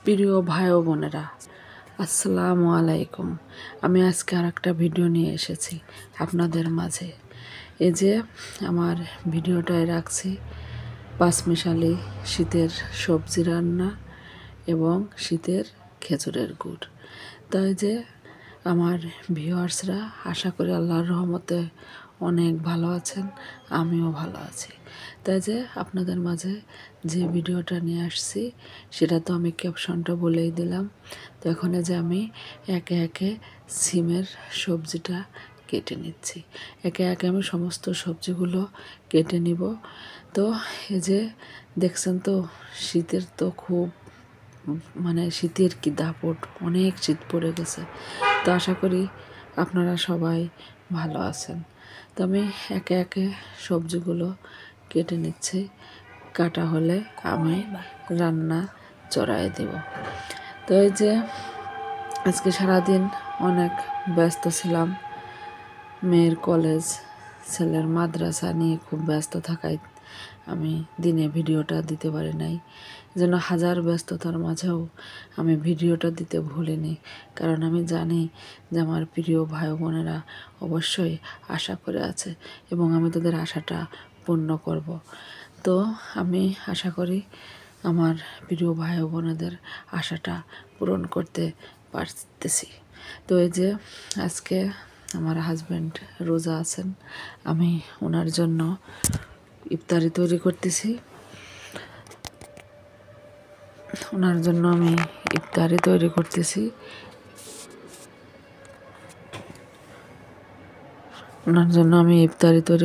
প্রিয় ভাই ও বোনেরা, আসসালামু আলাইকুম। আমি আজকে আর একটা ভিডিও নিয়ে এসেছি আপনাদের মাঝে। এই যে আমার ভিডিওটায় রাখছি পাঁচমিশালি শীতের সবজি রান্না এবং শীতের খেজুরের গুড়। তাই যে আমার ভিউয়ার্সরা আশা করি আল্লাহর রহমতে অনেক ভালো আছেন, আমিও ভালো আছি। তাই যে আপনাদের মাঝে যে ভিডিওটা নিয়ে আসছি সেটা তো আমি ক্যাপশনটা বলেই দিলাম। তো এখন যে আমি একে একে সিমের সবজিটা কেটে নিচ্ছি, একে একে আমি সমস্ত সবজিগুলো কেটে নিব। তো এই যে দেখছেন তো শীতের তো খুব শীতের কি দাপট, অনেক শীত পড়ে গেছে। তো আশা করি আপনারা সবাই ভালো আছেন। তো আমি একে একে সবজিগুলো কেটে নিচ্ছি, কাটা হলে আমি রান্না চড়াই দেব। তো এই যে আজকে সারাদিন অনেক ব্যস্ত ছিলাম, মেয়ের কলেজ, ছেলের মাদ্রাসা নিয়ে খুব ব্যস্ত থাকায় আমি দিনে ভিডিওটা দিতে পারি নাই। যেন হাজার ব্যস্ততার মাঝেও আমি ভিডিওটা দিতে ভুলিনি, কারণ আমি জানি যে আমার প্রিয় ভাই বোনেরা অবশ্যই আশা করে আছে এবং আমি তাদের আশাটা পূর্ণ করব। তো আমি আশা করি আমার প্রিয় ভাই বোনেদের আশাটা পূরণ করতে পারতেছি। তো এই যে আজকে আমার হাজব্যান্ড রোজা আছেন, আমি ওনার জন্য ইফতারি তৈরি করতেছি। ওনার জন্য আমি ইফতারি তৈরি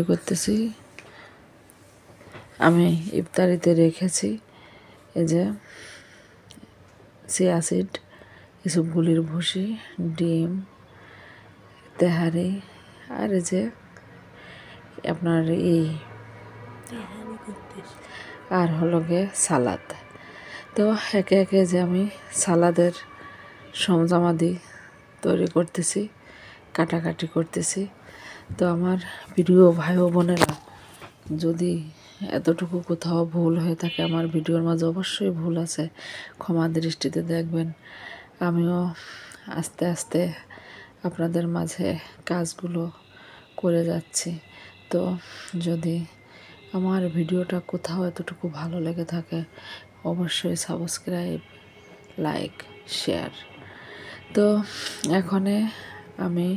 করতেছি। আমি ইফতারিতে রেখেছি এই যে চিয়া সিড, ইসবগুলির ভুসি, ডিম, তেহারি, আর এই যে আপনার আর হলো গে সালাদ। তো একে একে যে আমি সালাদের সরঞ্জামাদি তৈরি করতেছি, কাটাকাটি করতেছি। তো আমার প্রিয় ভাই ও বোনেরা, যদি এতটুকু কোথাও ভুল হয়ে থাকে আমার ভিডিওর মাঝে অবশ্যই ভুল আছে, ক্ষমা দৃষ্টিতে দেখবেন। আমিও আস্তে আস্তে আপনাদের মাঝে কাজগুলো করে যাচ্ছি। তো যদি আমার ভিডিওটা কোথাও এতটুকু ভালো লেগে থাকে অবশ্যই সাবস্ক্রাইব, লাইক, শেয়ার। তো এখানে আমি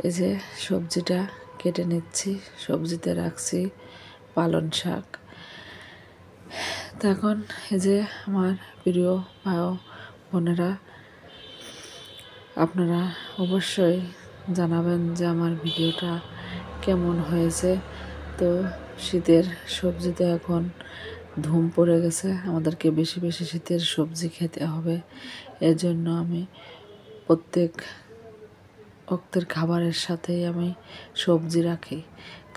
এই যে সবজিটা কেটে নিচ্ছি, সবজিতে রাখছি পালং শাক। তো এখন এই যে আমার প্রিয় ভাই বোনেরা, আপনারা অবশ্যই জানাবেন যে আমার ভিডিওটা কেমন হয়েছে। তো শীতের সবজিতে এখন ধুম পড়ে গেছে, আমাদেরকে বেশি বেশি শীতের সবজি খেতে হবে। এর জন্য আমি প্রত্যেক অক্তের খাবারের সাথেই আমি সবজি রাখি,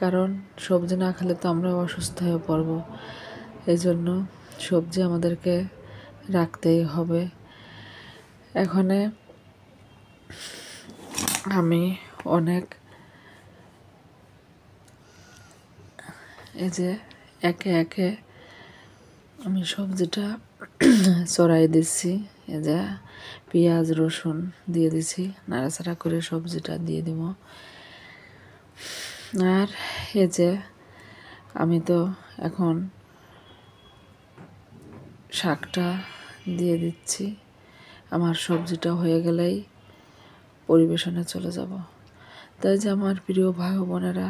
কারণ সবজি না খেলে তো আমরা অসুস্থ হয়ে পড়ব। এই জন্য সবজি আমাদেরকে রাখতেই হবে। এখানে আমি অনেক এই যে একে একে আমি সবজিটা চড়াই দিচ্ছি। এই যে পেঁয়াজ রসুন দিয়ে দিছি, নাড়াচাড়া করে সবজিটা দিয়ে দিব। আর এই যে আমি তো এখন শাকটা দিয়ে দিচ্ছি। আমার সবজিটা হয়ে গেলেই পরিবেশনে চলে যাব। তাই যে আমার প্রিয় ভাই বোনেরা,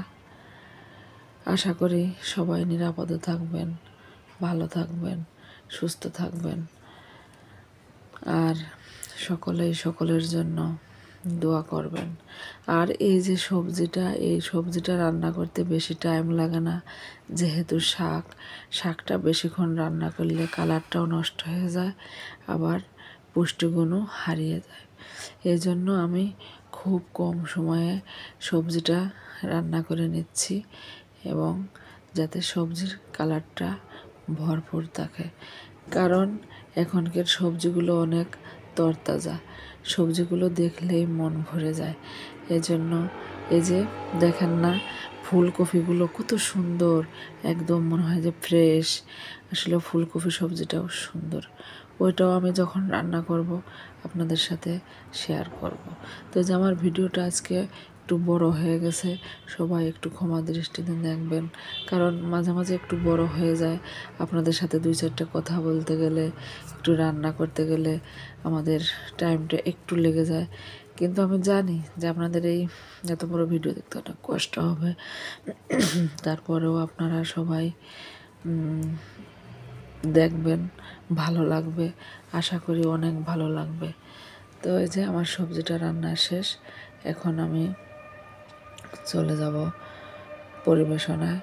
আশা করি সবাই নিরাপদে থাকবেন, ভালো থাকবেন, সুস্থ থাকবেন, আর সকলেই সকলের জন্য দোয়া করবেন। আর এই যে এই সবজিটা রান্না করতে বেশি টাইম লাগে না, যেহেতু শাকটা বেশিক্ষণ রান্না করলে কালারটাও নষ্ট হয়ে যায়, আবার পুষ্টিগুণও হারিয়ে যায়। এই জন্য আমি খুব কম সময়ে সবজিটা রান্না করে নিচ্ছি, এবং যাতে সবজির কালারটা ভরপুর থাকে, কারণ এখনকার সবজিগুলো অনেক তরতাজা, সবজিগুলো দেখলেই মন ভরে যায়। এজন্য এই যে দেখেন না, ফুলকপিগুলো কত সুন্দর, একদম মনে হয় যে ফ্রেশ। আসলে ফুলকপি সবজিটাও সুন্দর, ওইটাও আমি যখন রান্না করব আপনাদের সাথে শেয়ার করব। তো এই যে আমার ভিডিওটা আজকে একটু বড় হয়ে গেছে, সবাই একটু ক্ষমা দৃষ্টিতে দেখবেন, কারণ মাঝে মাঝে একটু বড় হয়ে যায়। আপনাদের সাথে 2-4টা কথা বলতে গেলে, একটু রান্না করতে গেলে আমাদের টাইমটা একটু লেগে যায়। কিন্তু আমি জানি যে আপনাদের এই এত বড় ভিডিও দেখতে অনেক কষ্ট হবে, তারপরেও আপনারা সবাই দেখবেন, ভালো লাগবে, আশা করি অনেক ভালো লাগবে। তো এই যে আমার সবজিটা রান্না শেষ, এখন আমি চলে যাব পরিবেশনায়।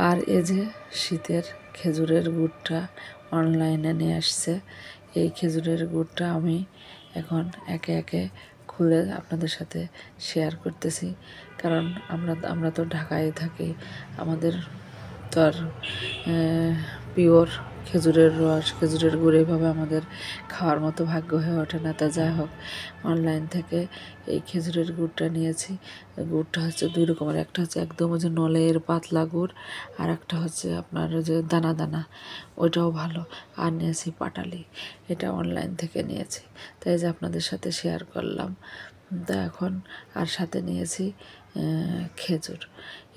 আর এই যে শীতের খেজুরের গুড়টা অনলাইনে নিয়ে আসছে, এই খেজুরের গুড়টা আমি এখন একে একে খুলে আপনাদের সাথে শেয়ার করতেছি, কারণ আমরা তো ঢাকায় থাকি, আমাদের তো আর পিওর খেজুরের রস, খেজুরের গুড় এইভাবে আমাদের খাওয়ার মতো ভাগ্য হয়ে ওঠে না। তা যাই হোক, অনলাইন থেকে এই খেজুরের গুড়টা নিয়েছি। গুড়টা হচ্ছে 2 রকমের, একটা হচ্ছে একদম ওই যে নলের পাতলা গুড়, আর একটা হচ্ছে আপনার ওই যে দানা দানা, ওইটাও ভালো। আর নিয়েছি পাটালি, এটা অনলাইন থেকে নিয়েছি, তাই যে আপনাদের সাথে শেয়ার করলাম। তা এখন আর সাথে নিয়েছি খেজুর।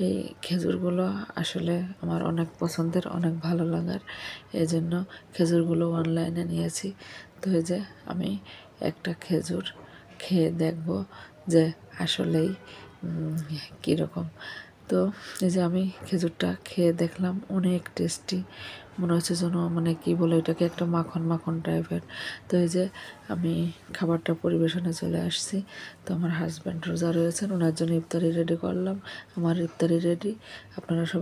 এই খেজুরগুলো আসলে আমার অনেক পছন্দের, অনেক ভালো লাগার, এই জন্য খেজুরগুলো অনলাইনে নিয়েছি। তো এই যে আমি একটা খেজুর খেয়ে দেখব যে আসলেই কীরকম। তো এই যে আমি খেজুরটা খেয়ে দেখলাম, অনেক টেস্টি, মনে হচ্ছে যেন মানে কি বলে এটাকে, একটা মাখন মাখন টাইপের। তো এই যে আমি খাবারটা পরিবেশনে চলে আসছি। তো আমার হাজব্যান্ড রোজা রয়েছেন, ওনার জন্য ইফতারি রেডি করলাম, আমার ইফতারি রেডি। আপনারা সব